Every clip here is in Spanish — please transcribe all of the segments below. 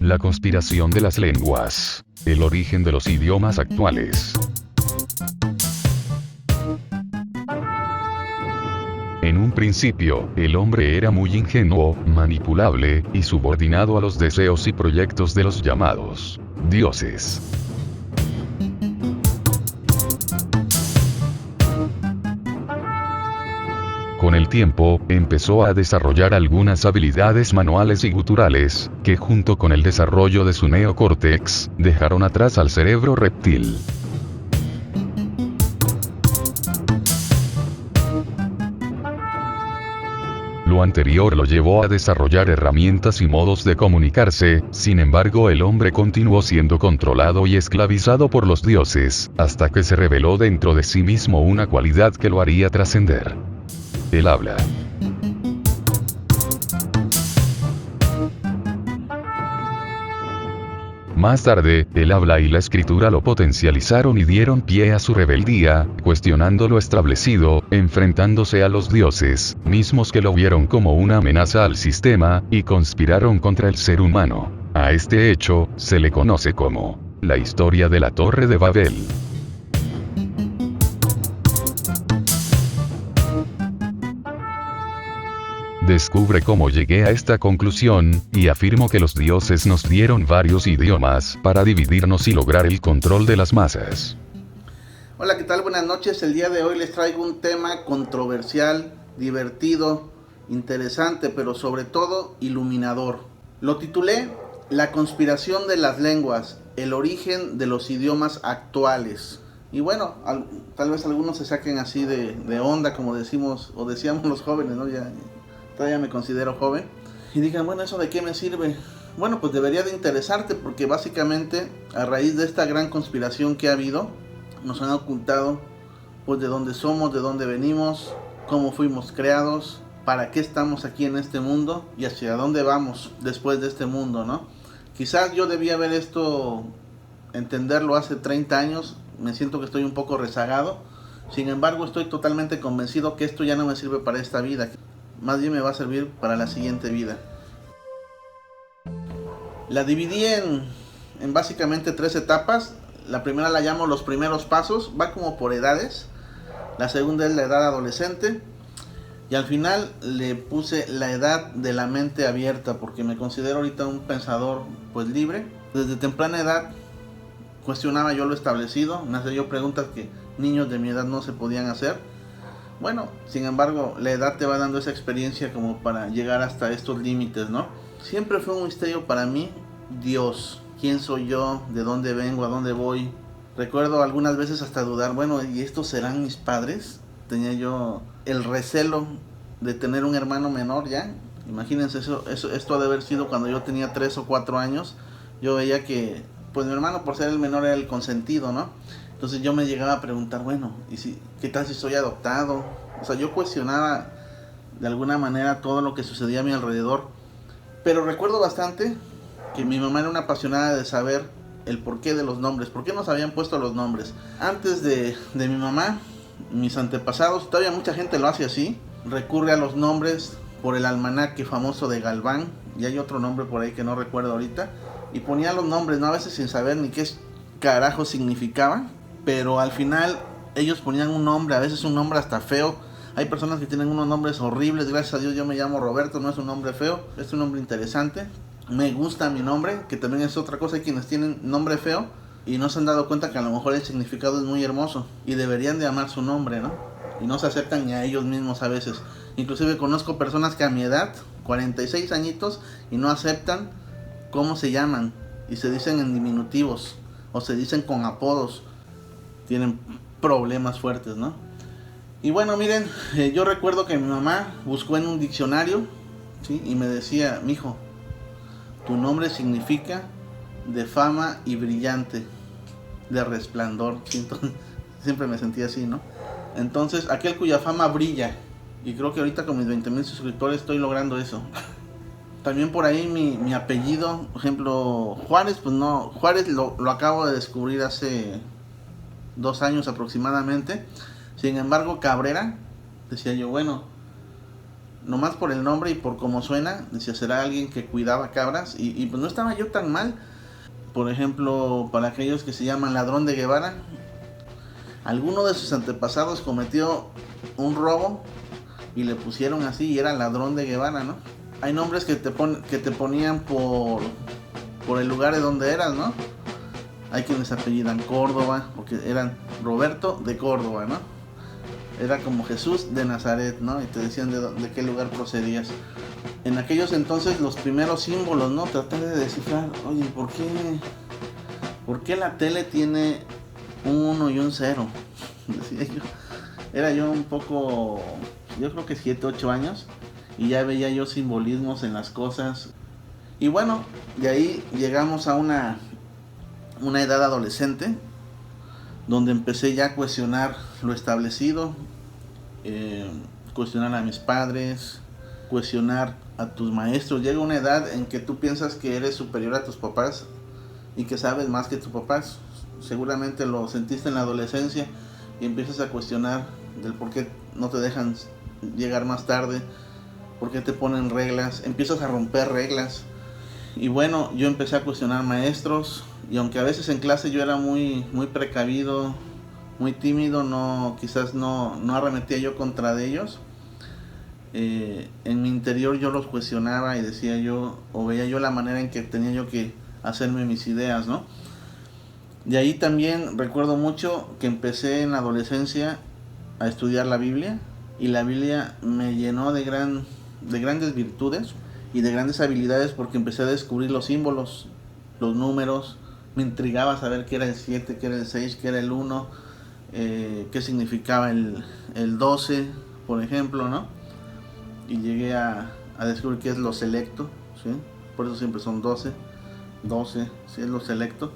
La conspiración de las lenguas. El origen de los idiomas actuales. En un principio, el hombre era muy ingenuo, manipulable, y subordinado a los deseos y proyectos de los llamados dioses. Con el tiempo, empezó a desarrollar algunas habilidades manuales y guturales, que junto con el desarrollo de su neocórtex, dejaron atrás al cerebro reptil. Lo anterior lo llevó a desarrollar herramientas y modos de comunicarse, sin embargo el hombre continuó siendo controlado y esclavizado por los dioses, hasta que se reveló dentro de sí mismo una cualidad que lo haría trascender. El habla. Más tarde, el habla y la escritura lo potencializaron y dieron pie a su rebeldía, cuestionando lo establecido, enfrentándose a los dioses, mismos que lo vieron como una amenaza al sistema, y conspiraron contra el ser humano. A este hecho, se le conoce como la historia de la Torre de Babel. Descubre cómo llegué a esta conclusión, y afirmo que los dioses nos dieron varios idiomas para dividirnos y lograr el control de las masas. Hola, ¿qué tal? Buenas noches. El día de hoy les traigo un tema controversial, divertido, interesante, pero sobre todo iluminador. Lo titulé La conspiración de las lenguas, el origen de los idiomas actuales. Y bueno, tal vez algunos se saquen así de onda, como decimos o decíamos los jóvenes, ¿no? Todavía me considero joven. Y digan, bueno, ¿eso de qué me sirve? Bueno, pues debería de interesarte, porque básicamente a raíz de esta gran conspiración que ha habido, nos han ocultado pues de dónde somos, de dónde venimos, cómo fuimos creados, para qué estamos aquí en este mundo y hacia dónde vamos después de este mundo, ¿no? Quizás yo debía haber entenderlo hace 30 años, me siento que estoy un poco rezagado, sin embargo estoy totalmente convencido que esto ya no me sirve para esta vida, más bien me va a servir para la siguiente vida. La dividí en básicamente 3 etapas. La primera la llamo los primeros pasos, va como por edades. La segunda es la edad adolescente. Y al final le puse la edad de la mente abierta, porque me considero ahorita un pensador pues libre. Desde temprana edad cuestionaba yo lo establecido, me hacía yo preguntas que niños de mi edad no se podían hacer. Bueno, sin embargo, la edad te va dando esa experiencia como para llegar hasta estos límites, ¿no? Siempre fue un misterio para mí, Dios. ¿Quién soy yo? ¿De dónde vengo? ¿A dónde voy? Recuerdo algunas veces hasta dudar, bueno, ¿y estos serán mis padres? Tenía yo el recelo de tener un hermano menor ya. Imagínense, esto ha de haber sido cuando yo tenía 3 o 4 años. Yo veía que, pues mi hermano por ser el menor era el consentido, ¿no? Entonces yo me llegaba a preguntar, bueno, ¿qué tal si soy adoptado? O sea, yo cuestionaba de alguna manera todo lo que sucedía a mi alrededor. Pero recuerdo bastante que mi mamá era una apasionada de saber el porqué de los nombres, por qué nos habían puesto los nombres. Antes de mi mamá, mis antepasados, todavía mucha gente lo hace así, recurre a los nombres por el almanaque famoso de Galván, y hay otro nombre por ahí que no recuerdo ahorita, y ponía los nombres, ¿no? A veces sin saber ni qué carajo significaba, pero al final ellos ponían un nombre, a veces un nombre hasta feo. Hay personas que tienen unos nombres horribles, gracias a Dios yo me llamo Roberto, no es un nombre feo, es un nombre interesante. Me gusta mi nombre, que también es otra cosa, hay quienes tienen nombre feo y no se han dado cuenta que a lo mejor el significado es muy hermoso y deberían de amar su nombre, ¿no? Y no se aceptan ni a ellos mismos a veces. Inclusive conozco personas que a mi edad, 46 añitos, y no aceptan cómo se llaman y se dicen en diminutivos o se dicen con apodos. Tienen problemas fuertes, ¿no? Y bueno, miren, yo recuerdo que mi mamá buscó en un diccionario, ¿sí? Y me decía, mijo, tu nombre significa de fama y brillante, de resplandor, ¿sí? Entonces, siempre me sentía así, ¿no? Entonces, aquel cuya fama brilla, y creo que ahorita con mis 20,000 suscriptores estoy logrando eso. También por ahí mi apellido, por ejemplo, Juárez, pues no, Juárez lo acabo de descubrir hace 2 años aproximadamente. Sin embargo, Cabrera, decía yo, bueno, nomás por el nombre y por cómo suena, decía, será alguien que cuidaba cabras, y pues no estaba yo tan mal. Por ejemplo, para aquellos que se llaman Ladrón de Guevara, alguno de sus antepasados cometió un robo y le pusieron así y era Ladrón de Guevara, ¿no? Hay nombres que te ponían por el lugar de donde eras, ¿no? Hay quienes se apellidan Córdoba, porque eran Roberto de Córdoba, ¿no? Era como Jesús de Nazaret, ¿no? Y te decían de qué lugar procedías. En aquellos entonces los primeros símbolos, ¿no? Tratar de descifrar, oye, ¿por qué la tele tiene un 1 y un 0? Decía yo. Era yo un poco, yo creo que 7, 8 años, y ya veía yo simbolismos en las cosas. Y bueno, de ahí llegamos a una edad adolescente, donde empecé ya a cuestionar lo establecido, cuestionar a mis padres, cuestionar a tus maestros. Llega una edad en que tú piensas que eres superior a tus papás y que sabes más que tus papás. Seguramente lo sentiste en la adolescencia y empiezas a cuestionar del por qué no te dejan llegar más tarde, por qué te ponen reglas, empiezas a romper reglas. Y bueno, yo empecé a cuestionar maestros, y aunque a veces en clase yo era muy precavido, muy tímido, quizás no arremetía yo contra de ellos, en mi interior yo los cuestionaba y decía yo, o veía yo la manera en que tenía yo que hacerme mis ideas, ¿no? De ahí también recuerdo mucho que empecé en la adolescencia a estudiar la Biblia, y la Biblia me llenó de grandes virtudes y de grandes habilidades, porque empecé a descubrir los símbolos, los números. Me intrigaba saber qué era el 7, qué era el 6, qué era el 1, qué significaba el 12, por ejemplo, ¿no? Y llegué a descubrir qué es lo selecto, ¿sí? Por eso siempre son 12, sí, es lo selecto.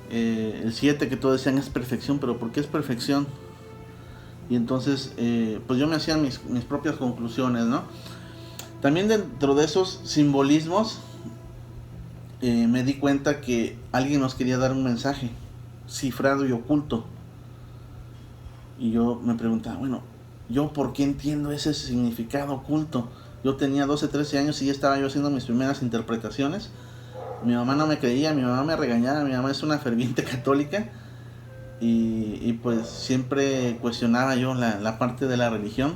El 7, que todos decían es perfección, pero ¿por qué es perfección? Y entonces, pues yo me hacía mis propias conclusiones, ¿no? También dentro de esos simbolismos, me di cuenta que alguien nos quería dar un mensaje cifrado y oculto. Y yo me preguntaba, bueno, ¿yo por qué entiendo ese significado oculto? Yo tenía 12, 13 años y ya estaba yo haciendo mis primeras interpretaciones. Mi mamá no me creía, mi mamá me regañaba, mi mamá es una ferviente católica, y pues siempre cuestionaba yo la parte de la religión.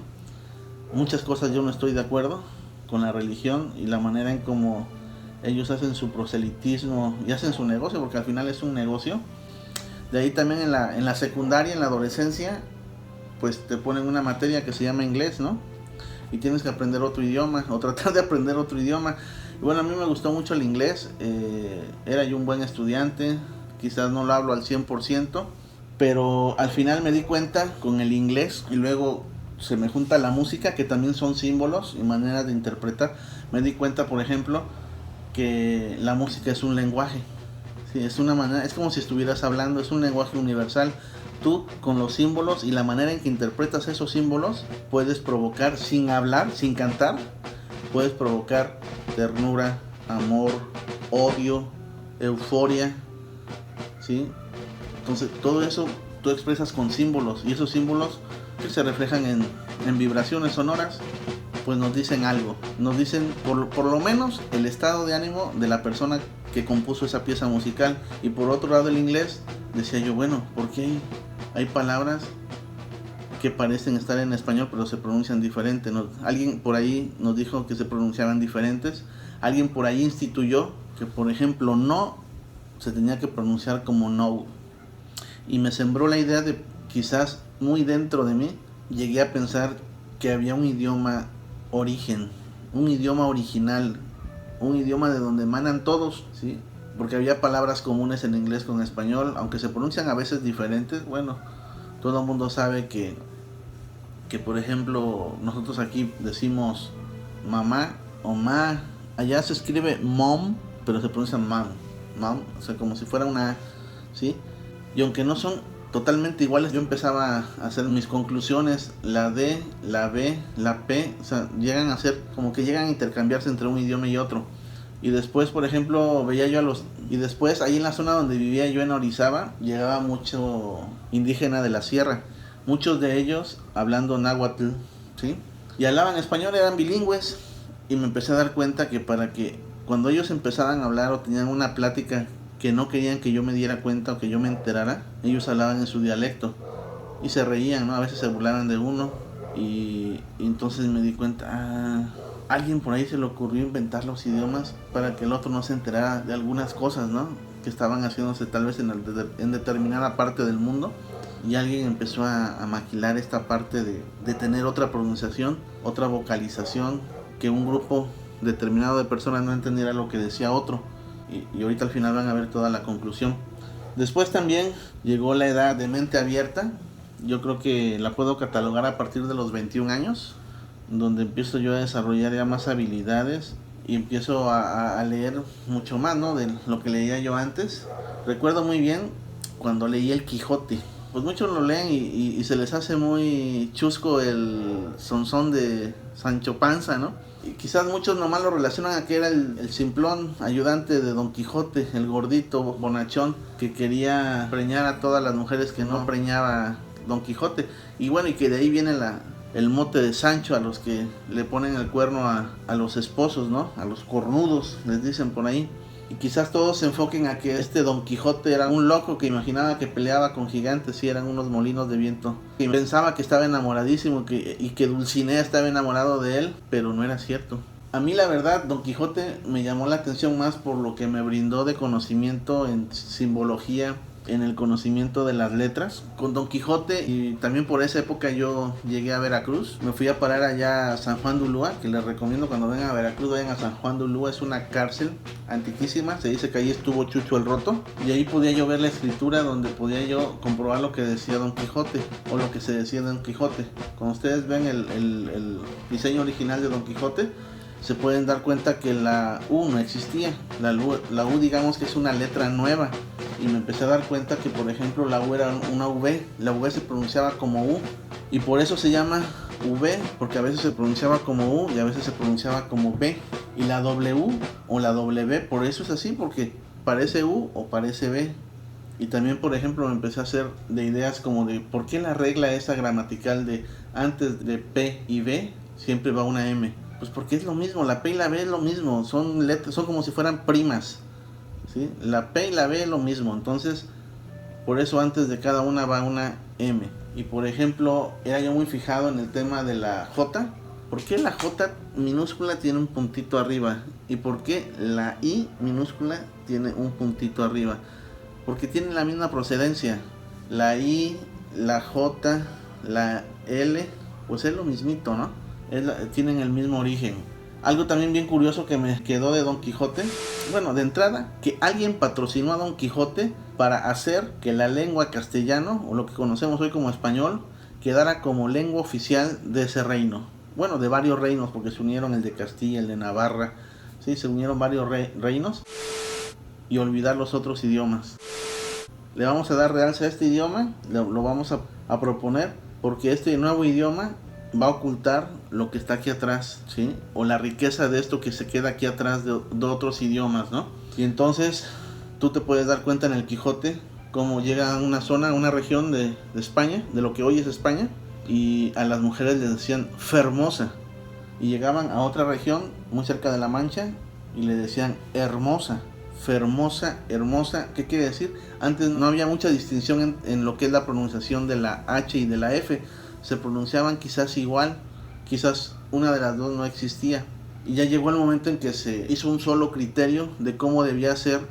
Muchas cosas yo no estoy de acuerdo con la religión y la manera en cómo ellos hacen su proselitismo y hacen su negocio, porque al final es un negocio. De ahí también en la secundaria, en la adolescencia, pues te ponen una materia que se llama inglés, ¿no? Y tienes que aprender otro idioma, o tratar de aprender otro idioma. Y bueno, a mí me gustó mucho el inglés, era yo un buen estudiante, quizás no lo hablo al 100%, pero al final me di cuenta con el inglés, y luego se me junta la música, que también son símbolos y maneras de interpretar. Me di cuenta, por ejemplo, que la música es un lenguaje, ¿sí? Es una manera, es como si estuvieras hablando, es un lenguaje universal. Tú, con los símbolos y la manera en que interpretas esos símbolos, puedes provocar, sin hablar, sin cantar, puedes provocar ternura, amor, odio, euforia, ¿sí? Entonces todo eso tú expresas con símbolos, y esos símbolos que se reflejan en vibraciones sonoras, pues nos dicen algo, nos dicen por lo menos el estado de ánimo de la persona que compuso esa pieza musical. Y por otro lado, el inglés, decía yo, bueno, ¿por qué hay palabras que parecen estar en español pero se pronuncian diferente? Alguien por ahí nos dijo que se pronunciaban diferentes, alguien por ahí instituyó que, por ejemplo, no se tenía que pronunciar como no, y me sembró la idea de, quizás muy dentro de mí, llegué a pensar que había un idioma origen, un idioma original, un idioma de donde emanan todos, ¿sí? Porque había palabras comunes en inglés con español, aunque se pronuncian a veces diferentes. Bueno, todo el mundo sabe que por ejemplo, nosotros aquí decimos mamá o ma, allá se escribe mom, pero se pronuncia mom, o sea, como si fuera una A, ¿sí? Y aunque no son totalmente iguales, yo empezaba a hacer mis conclusiones. La D, la B, la P, o sea, llegan a ser como que llegan a intercambiarse entre un idioma y otro. Y después, por ejemplo, veía yo y después ahí en la zona donde vivía yo en Orizaba, llegaba mucho indígena de la sierra, muchos de ellos hablando náhuatl, ¿sí? y hablaban español, eran bilingües, y me empecé a dar cuenta que para que cuando ellos empezaban a hablar o tenían una plática que no querían que yo me diera cuenta o que yo me enterara, ellos hablaban en su dialecto y se reían, ¿no? A veces se burlaban de uno y entonces me di cuenta, alguien por ahí se le ocurrió inventar los idiomas para que el otro no se enterara de algunas cosas, ¿no? Que estaban haciéndose tal vez en determinada parte del mundo, y alguien empezó a maquilar esta parte de tener otra pronunciación, otra vocalización, que un grupo determinado de personas no entendiera lo que decía otro, y ahorita al final van a ver toda la conclusión. Después también llegó la edad de mente abierta. Yo creo que la puedo catalogar a partir de los 21 años, donde empiezo yo a desarrollar ya más habilidades y empiezo a leer mucho más, ¿no? De lo que leía yo antes. Recuerdo muy bien cuando leí el Quijote. Pues muchos lo leen y se les hace muy chusco el sonzón de Sancho Panza, ¿no? Y quizás muchos nomás lo relacionan a que era el simplón ayudante de Don Quijote, el gordito bonachón que quería preñar a todas las mujeres que no preñaba Don Quijote. Y bueno, y que de ahí viene el mote de Sancho, a los que le ponen el cuerno a los esposos, ¿no? A los cornudos, les dicen por ahí. Y quizás todos se enfoquen a que este Don Quijote era un loco que imaginaba que peleaba con gigantes y eran unos molinos de viento. Y pensaba que estaba enamoradísimo y que Dulcinea estaba enamorado de él, pero no era cierto. A mí la verdad, Don Quijote me llamó la atención más por lo que me brindó de conocimiento en simbología, en el conocimiento de las letras. Con Don Quijote, y también por esa época yo llegué a Veracruz, me fui a parar allá a San Juan de Ulúa, que les recomiendo cuando vengan a Veracruz, vayan a San Juan de Ulúa. Es una cárcel antiquísima, se dice que ahí estuvo Chucho el Roto, y ahí podía yo ver la escritura donde podía yo comprobar lo que decía Don Quijote, o lo que se decía de Don Quijote. Cuando ustedes ven el diseño original de Don Quijote, se pueden dar cuenta que la U no existía. La U digamos que es una letra nueva, y me empecé a dar cuenta que por ejemplo la U era una V, la V se pronunciaba como U, y por eso se llama V, porque a veces se pronunciaba como U y a veces se pronunciaba como B. Y la W o la W, por eso es así, porque parece U o parece B. Y también por ejemplo me empecé a hacer de ideas como de por qué la regla esa gramatical de antes de P y B siempre va una M. Pues porque es lo mismo, la P y la B es lo mismo, son letras, son como si fueran primas, ¿sí? La P y la B es lo mismo, entonces por eso antes de cada una va una M. Y por ejemplo, era yo muy fijado en el tema de la J. ¿Por qué la J minúscula tiene un puntito arriba? ¿Y por qué la I minúscula tiene un puntito arriba? Porque tienen la misma procedencia. La I, la J, la L, pues es lo mismito, ¿no? Tienen el mismo origen. Algo también bien curioso que me quedó de Don Quijote, bueno, de entrada, que alguien patrocinó a Don Quijote para hacer que la lengua castellano, o lo que conocemos hoy como español, quedara como lengua oficial de ese reino. Bueno, de varios reinos, porque se unieron el de Castilla, el de Navarra, ¿sí? Se unieron varios reinos, y olvidar los otros idiomas. Le vamos a dar realce a este idioma, lo vamos a proponer, porque este nuevo idioma va a ocultar lo que está aquí atrás, ¿sí? O la riqueza de esto que se queda aquí atrás de otros idiomas, ¿no? Y entonces tú te puedes dar cuenta en el Quijote cómo llega a una zona, a una región de España, de lo que hoy es España, y a las mujeres les decían Fermosa, y llegaban a otra región muy cerca de la Mancha y le decían hermosa, Fermosa, hermosa. ¿Qué quiere decir? Antes no había mucha distinción en lo que es la pronunciación de la H y de la F. Se pronunciaban quizás igual, quizás una de las dos no existía. Y ya llegó el momento en que se hizo un solo criterio de cómo debía ser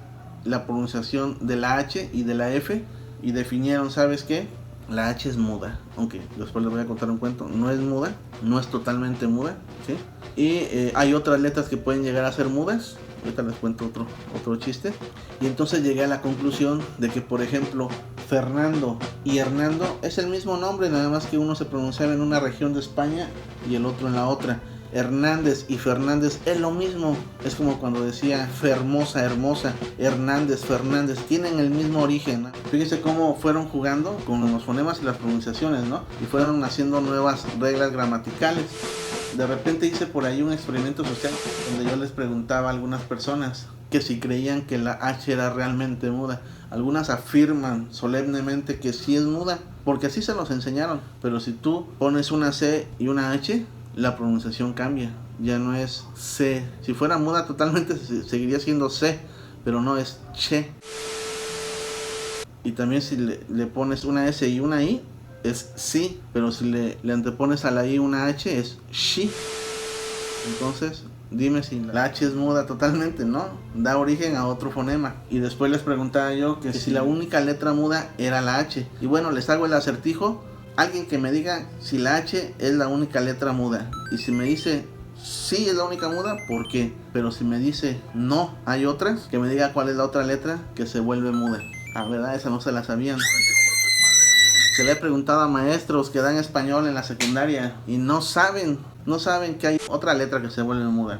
la pronunciación de la H y de la F, y definieron, ¿sabes qué? La H es muda, aunque después les voy a contar un cuento, no es muda, no es totalmente muda, ¿sí? Y hay otras letras que pueden llegar a ser mudas. Ahorita les cuento otro chiste. Y entonces llegué a la conclusión de que, por ejemplo, Fernando y Hernando es el mismo nombre, nada más que uno se pronunciaba en una región de España y el otro en la otra. Hernández y Fernández es lo mismo. Es como cuando decía Fermosa, hermosa, Hernández, Fernández, tienen el mismo origen, ¿no? Fíjense cómo fueron jugando con los fonemas y las pronunciaciones, ¿no? Y fueron haciendo nuevas reglas gramaticales. De repente hice por ahí un experimento social donde yo les preguntaba a algunas personas que si creían que la H era realmente muda. Algunas afirman solemnemente que sí es muda, porque así se los enseñaron. Pero si tú pones una C y una H la pronunciación cambia. Ya no es C. Si fuera muda totalmente seguiría siendo C, pero no, es che. Y también si le pones una S y una I, es sí, pero si le antepones a la I una H, es shi. Entonces, dime si la H es muda totalmente, ¿no? Da origen a otro fonema. Y después les preguntaba yo que si la única letra muda era la H. Y bueno, les hago el acertijo. Alguien que me diga si la H es la única letra muda. Y si me dice sí es la única muda, ¿por qué? Pero si me dice no, hay otras, que me diga cuál es la otra letra que se vuelve muda. Ah, ¿verdad? Esa no se la sabían. Se le he preguntado a maestros que dan español en la secundaria y no saben que hay otra letra que se vuelve muda.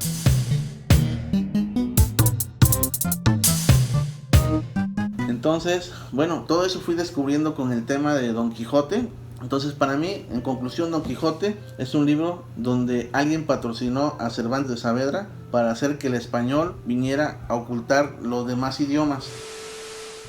Entonces, bueno, todo eso fui descubriendo con el tema de Don Quijote. Entonces, para mí, en conclusión, Don Quijote es un libro donde alguien patrocinó a Cervantes de Saavedra para hacer que el español viniera a ocultar los demás idiomas.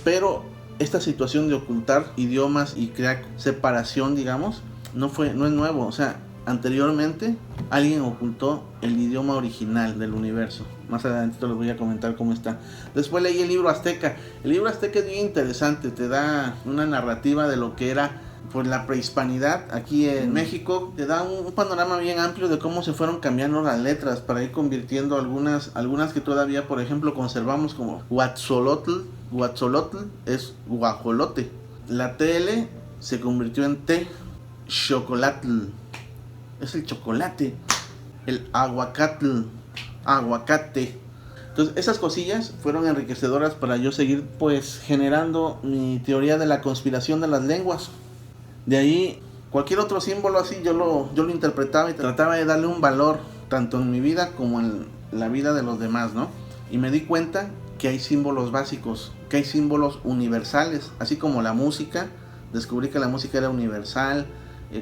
Pero esta situación de ocultar idiomas y crear separación, digamos, no es nuevo. O sea, anteriormente alguien ocultó el idioma original del universo. Más adelante les voy a comentar cómo está. Después leí el libro azteca. El libro azteca es bien interesante, te da una narrativa de lo que era pues la prehispanidad aquí en México. Te da un panorama bien amplio de cómo se fueron cambiando las letras para ir convirtiendo algunas que todavía, por ejemplo, conservamos, como Huatzolotl. Huatzolotl es guajolote. La TL se convirtió en T. Xocolatl es el chocolate. El aguacatl, aguacate. Entonces esas cosillas fueron enriquecedoras para yo seguir pues generando mi teoría de la conspiración de las lenguas. De ahí cualquier otro símbolo así yo lo interpretaba y trataba de darle un valor tanto en mi vida como en la vida de los demás, ¿no? Y me di cuenta que hay símbolos básicos, que hay símbolos universales, así como la música. Descubrí que la música era universal,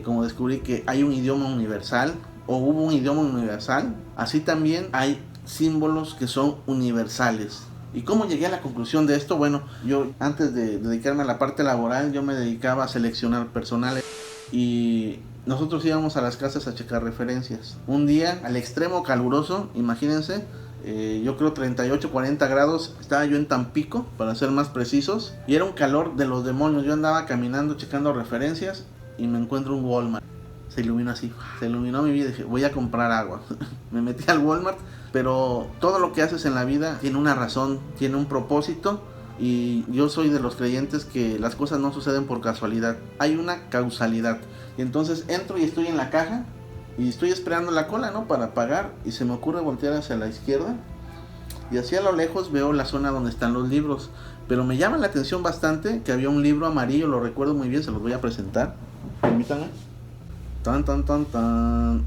como descubrí que hay un idioma universal o hubo un idioma universal, así también hay símbolos que son universales. ¿Y cómo llegué a la conclusión de esto? Bueno, yo antes de dedicarme a la parte laboral, yo me dedicaba a seleccionar personal y nosotros íbamos a las casas a checar referencias. Un día al extremo caluroso, imagínense, yo creo 38, 40 grados, estaba yo en Tampico, para ser más precisos, y era un calor de los demonios. Yo andaba caminando, checando referencias y me encuentro un Walmart. Se iluminó así, se iluminó mi vida. Dije, voy a comprar agua. Me metí al Walmart, pero todo lo que haces en la vida tiene una razón, tiene un propósito. Y yo soy de los creyentes que las cosas no suceden por casualidad, hay una causalidad. Y entonces entro y estoy en la caja y estoy esperando la cola, ¿no?, para pagar, y se me ocurre voltear hacia la izquierda y hacia lo lejos veo la zona donde están los libros. Pero me llama la atención bastante que había un libro amarillo, lo recuerdo muy bien, se los voy a presentar. Permítanme.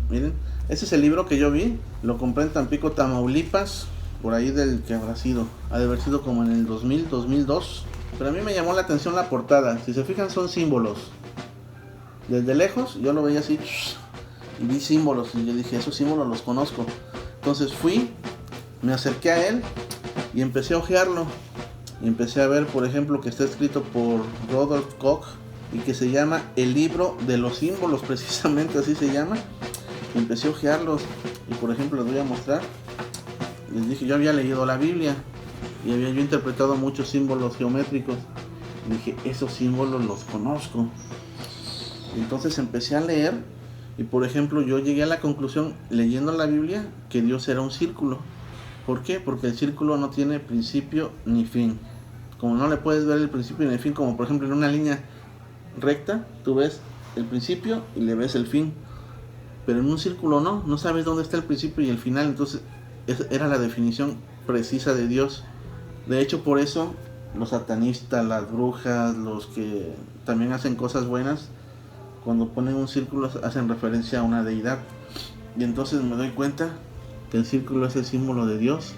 Miren, ese es el libro que yo vi, lo compré en Tampico, Tamaulipas, por ahí del que habrá sido, ha de haber sido como en el 2000, 2002. Pero a mí me llamó la atención la portada. Si se fijan, son símbolos. Desde lejos yo lo veía así y vi símbolos y yo dije, esos símbolos los conozco. Entonces fui, me acerqué a él y empecé a hojearlo y empecé a ver, por ejemplo, que está escrito por Rudolf Koch y que se llama El libro de los símbolos, precisamente así se llama. Y empecé a hojearlos y, por ejemplo, les voy a mostrar. Les dije, yo había leído la Biblia y había yo interpretado muchos símbolos geométricos. Y dije, esos símbolos los conozco. Y entonces empecé a leer y, por ejemplo, yo llegué a la conclusión, leyendo la Biblia, que Dios era un círculo. ¿Por qué? Porque el círculo no tiene principio ni fin. Como no le puedes ver el principio ni el fin, como por ejemplo en una línea recta, tú ves el principio y le ves el fin. Pero en un círculo no sabes dónde está el principio y el final. Entonces esa era la definición precisa de Dios. De hecho, por eso los satanistas, las brujas, los que también hacen cosas buenas, cuando ponen un círculo hacen referencia a una deidad. Y entonces me doy cuenta que el círculo es el símbolo de Dios.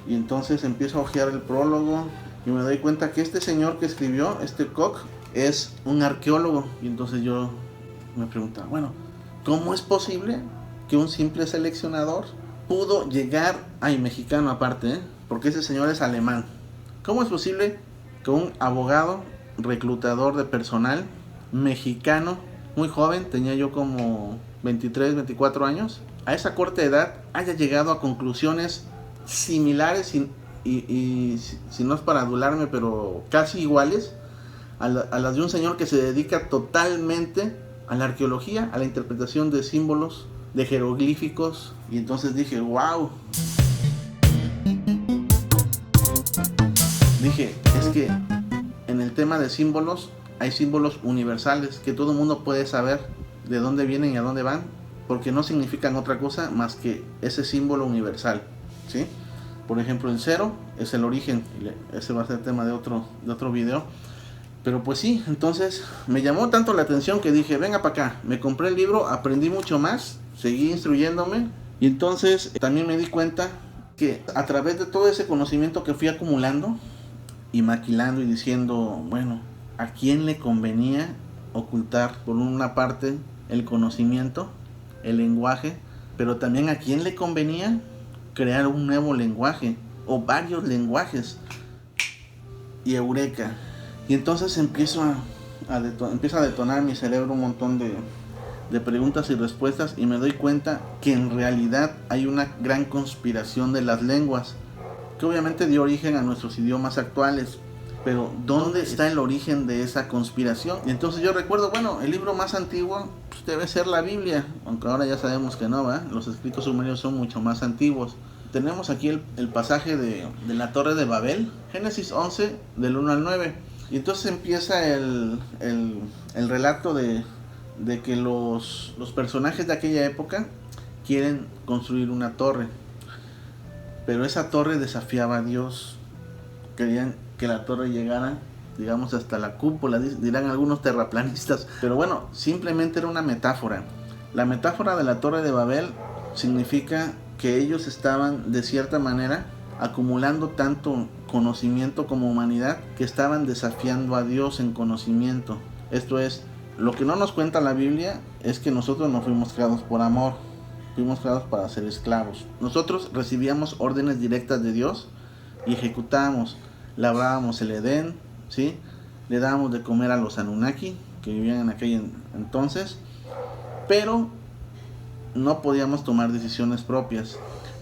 Y entonces empiezo a hojear el prólogo y me doy cuenta que este señor que escribió, este Koch, es un arqueólogo. Y entonces yo me preguntaba, bueno, ¿cómo es posible que un simple seleccionador pudo llegar, mexicano aparte, porque ese señor es alemán? ¿Cómo es posible que un abogado, reclutador de personal, mexicano, muy joven, tenía yo como 23, 24 años, a esa corta edad haya llegado a conclusiones similares y si no es para adularme, pero casi iguales a las de un señor que se dedica totalmente a la arqueología, a la interpretación de símbolos, de jeroglíficos. Y entonces dije, wow. Dije, es que en el tema de símbolos hay símbolos universales que todo el mundo puede saber de dónde vienen y a dónde van, porque no significan otra cosa más que ese símbolo universal, ¿sí? Por ejemplo, el 0 es el origen, ese va a ser tema de otro video. Pero pues sí, entonces me llamó tanto la atención que dije, venga para acá. Me compré el libro, aprendí mucho más, seguí instruyéndome. Y entonces también me di cuenta que a través de todo ese conocimiento que fui acumulando y maquilando y diciendo, bueno, ¿a quién le convenía ocultar por una parte el conocimiento, el lenguaje? Pero también a quién le convenía crear un nuevo lenguaje o varios lenguajes. Y eureka. Y entonces empieza a detonar mi cerebro un montón de preguntas y respuestas, y me doy cuenta que en realidad hay una gran conspiración de las lenguas, que obviamente dio origen a nuestros idiomas actuales. Pero ¿dónde está el origen de esa conspiración? Y entonces yo recuerdo, bueno, el libro más antiguo pues debe ser la Biblia, aunque ahora ya sabemos que no, ¿verdad? Los escritos sumerios son mucho más antiguos. Tenemos aquí el pasaje de la Torre de Babel, Génesis 11, del 1 al 9. Y entonces empieza el relato de que los personajes de aquella época quieren construir una torre. Pero esa torre desafiaba a Dios. Querían que la torre llegara, digamos, hasta la cúpula, dirán algunos terraplanistas. Pero bueno, simplemente era una metáfora. La metáfora de la Torre de Babel significa que ellos estaban, de cierta manera, acumulando tanto conocimiento como humanidad, que estaban desafiando a Dios en conocimiento. Esto es, lo que no nos cuenta la Biblia es que nosotros no fuimos creados por amor, fuimos creados para ser esclavos. Nosotros recibíamos órdenes directas de Dios y ejecutábamos, labrábamos el Edén, ¿sí? Le dábamos de comer a los Anunnaki que vivían en aquel entonces, pero no podíamos tomar decisiones propias.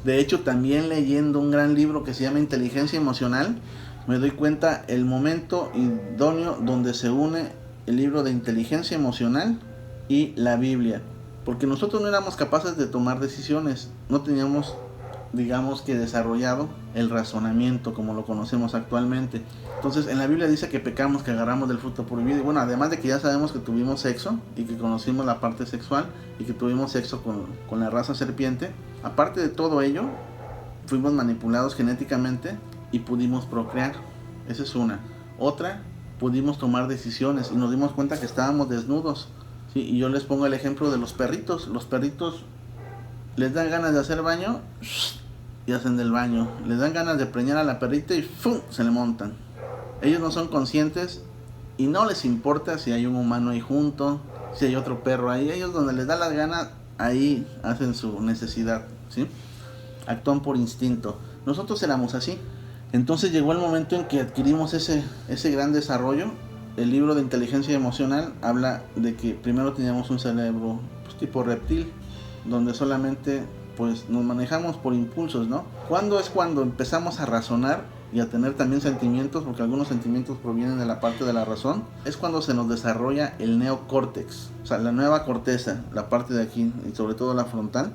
De hecho, también leyendo un gran libro que se llama Inteligencia Emocional, me doy cuenta el momento idóneo donde se une el libro de Inteligencia Emocional y la Biblia. Porque nosotros no éramos capaces de tomar decisiones, no teníamos, digamos que desarrollado el razonamiento como lo conocemos actualmente. Entonces en la Biblia dice que pecamos, que agarramos del fruto prohibido. Y bueno, además de que ya sabemos que tuvimos sexo y que conocimos la parte sexual y que tuvimos sexo con la raza serpiente, aparte de todo ello, fuimos manipulados genéticamente y pudimos procrear. Esa es una. Otra, pudimos tomar decisiones y nos dimos cuenta que estábamos desnudos, ¿sí? Y yo les pongo el ejemplo de los perritos. Los perritos les dan ganas de hacer baño y hacen del baño. Les dan ganas de preñar a la perrita y ¡fum!, se le montan. Ellos no son conscientes y no les importa si hay un humano ahí junto, si hay otro perro ahí. Ellos donde les da las ganas, ahí hacen su necesidad, ¿sí? Actúan por instinto. Nosotros éramos así. Entonces llegó el momento en que adquirimos ese gran desarrollo. El libro de Inteligencia Emocional habla de que primero teníamos un cerebro pues, tipo reptil, donde solamente pues nos manejamos por impulsos, ¿no? ¿Cuándo es cuando empezamos a razonar y a tener también sentimientos? Porque algunos sentimientos provienen de la parte de la razón. Es cuando se nos desarrolla el neocórtex, o sea, la nueva corteza, la parte de aquí y sobre todo la frontal.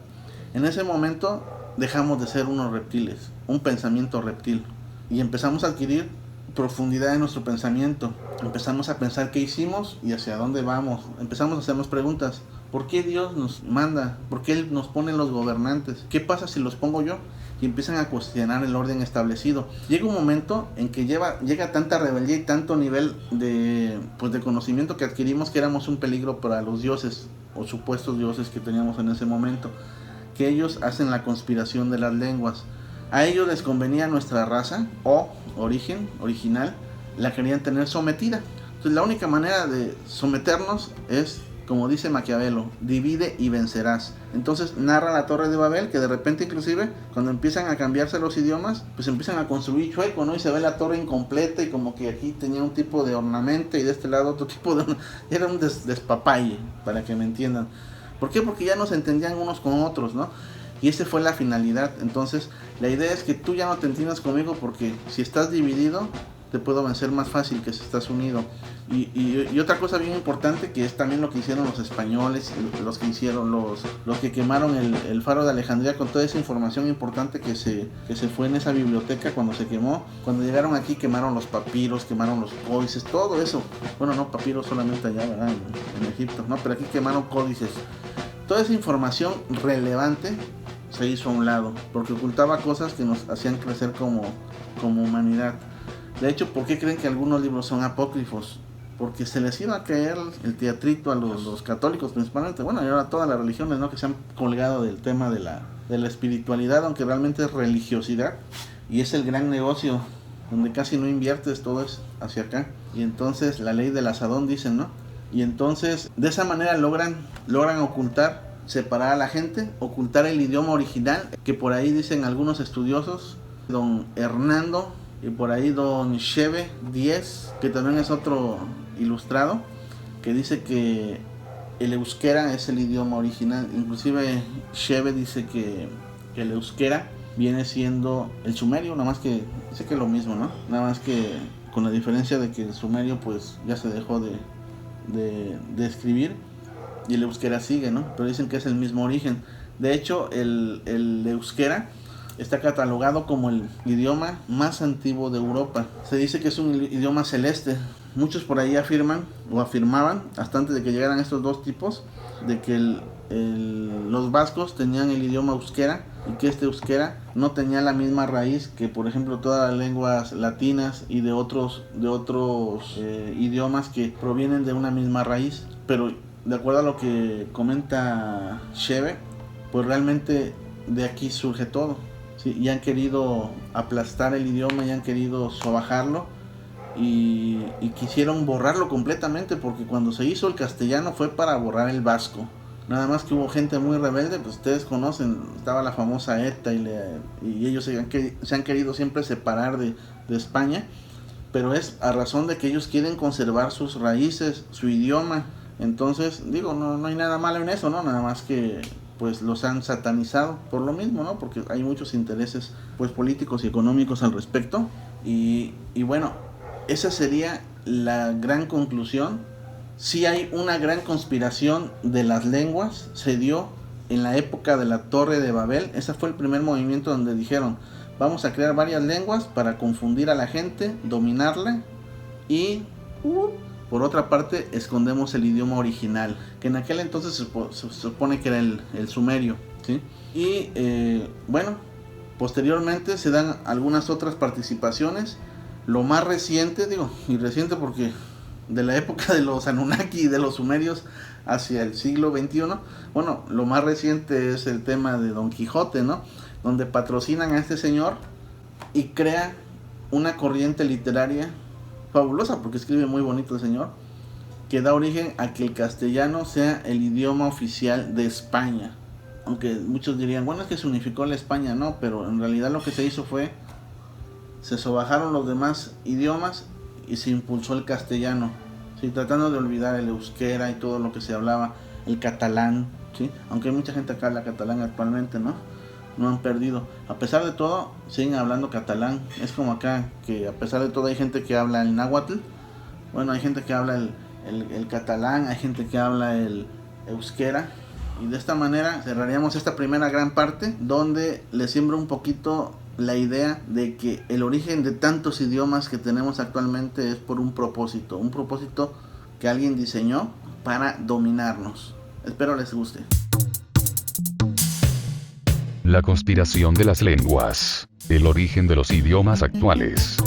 En ese momento dejamos de ser unos reptiles, un pensamiento reptil, y empezamos a adquirir profundidad en nuestro pensamiento. Empezamos a pensar qué hicimos y hacia dónde vamos. Empezamos a hacernos preguntas. ¿Por qué Dios nos manda? ¿Por qué Él nos pone los gobernantes? ¿Qué pasa si los pongo yo? Y empiezan a cuestionar el orden establecido. Llega un momento en que llega tanta rebeldía y tanto nivel de conocimiento que adquirimos que éramos un peligro para los dioses o supuestos dioses que teníamos en ese momento, que ellos hacen la conspiración de las lenguas. A ellos les convenía nuestra raza o original, la querían tener sometida. Entonces la única manera de someternos es, como dice Maquiavelo, divide y vencerás. Entonces narra la Torre de Babel, que de repente inclusive cuando empiezan a cambiarse los idiomas, pues empiezan a construir chueco, ¿no? Y se ve la torre incompleta y como que aquí tenía un tipo de ornamento y de este lado otro tipo de... Era un despapalle, para que me entiendan. ¿Por qué? Porque ya no se entendían unos con otros, ¿no? Y esa fue la finalidad. Entonces, la idea es que tú ya no te entiendas conmigo, porque si estás dividido, te puedo vencer más fácil que si estás unido. Y otra cosa bien importante, que es también lo que hicieron los españoles, los que hicieron los que quemaron el Faro de Alejandría, con toda esa información importante que se fue en esa biblioteca cuando se quemó. Cuando llegaron aquí, quemaron los papiros, quemaron los códices, todo eso. Bueno, no papiros solamente allá, ¿verdad? En Egipto, ¿no? Pero aquí quemaron códices. Toda esa información relevante se hizo a un lado, porque ocultaba cosas que nos hacían crecer como humanidad. De hecho, ¿por qué creen que algunos libros son apócrifos? Porque se les iba a caer el teatrito a los católicos principalmente, bueno, y ahora todas las religiones, ¿no? Que se han colgado del tema de la espiritualidad, aunque realmente es religiosidad, y es el gran negocio, donde casi no inviertes, todo es hacia acá. Y entonces la ley del asadón, dicen, ¿no? Y entonces de esa manera logran ocultar, separar a la gente, ocultar el idioma original, que por ahí dicen algunos estudiosos, don Hernando, y por ahí don Sheve 10, que también es otro ilustrado, que dice que el euskera es el idioma original. Inclusive Sheve dice que el euskera viene siendo el sumerio, nada más que dice que es lo mismo, ¿no? Nada más que con la diferencia de que el sumerio pues ya se dejó de escribir y el euskera sigue, ¿no? Pero dicen que es el mismo origen. De hecho, el euskera está catalogado como el idioma más antiguo de Europa. Se dice que es un idioma celeste. Muchos por ahí afirman o afirmaban, hasta antes de que llegaran estos dos tipos, de que los vascos tenían el idioma euskera, y que este euskera no tenía la misma raíz que, por ejemplo, todas las lenguas latinas y de otros idiomas que provienen de una misma raíz. Pero de acuerdo a lo que comenta Sheve, pues realmente de aquí surge todo. Sí, y han querido aplastar el idioma, y han querido sobajarlo, y quisieron borrarlo completamente, porque cuando se hizo el castellano fue para borrar el vasco. Nada más que hubo gente muy rebelde, pues ustedes conocen, estaba la famosa ETA, y ellos se han querido siempre separar de España, pero es a razón de que ellos quieren conservar sus raíces, su idioma. Entonces, digo, no hay nada malo en eso, ¿no? Nada más que pues los han satanizado por lo mismo, ¿no? Porque hay muchos intereses pues políticos y económicos al respecto. Y bueno, esa sería la gran conclusión. Sí hay una gran conspiración de las lenguas, se dio en la época de la Torre de Babel. Ese fue el primer movimiento donde dijeron, vamos a crear varias lenguas para confundir a la gente, dominarla, y por otra parte escondemos el idioma original, que en aquel entonces se supone que era el sumerio, ¿sí? Y bueno, posteriormente se dan algunas otras participaciones. Lo más reciente, y reciente porque de la época de los Anunnaki y de los sumerios hacia el siglo XXI, bueno, lo más reciente es el tema de Don Quijote, ¿no? Donde patrocinan a este señor y crea una corriente literaria fabulosa, porque escribe muy bonito el señor, que da origen a que el castellano sea el idioma oficial de España. Aunque muchos dirían, bueno, es que se unificó la España, no, pero en realidad lo que se hizo fue, se sobajaron los demás idiomas y se impulsó el castellano, ¿sí? Tratando de olvidar el euskera y todo lo que se hablaba, el catalán, ¿sí? Aunque hay mucha gente acá habla catalán actualmente, ¿no? No han perdido. A pesar de todo, siguen hablando catalán. Es como acá, que a pesar de todo hay gente que habla el náhuatl. Bueno, hay gente que habla el catalán, hay gente que habla el euskera. Y de esta manera cerraríamos esta primera gran parte, donde les siembro un poquito la idea de que el origen de tantos idiomas que tenemos actualmente es por un propósito que alguien diseñó para dominarnos. Espero les guste. La conspiración de las lenguas. El origen de los idiomas actuales.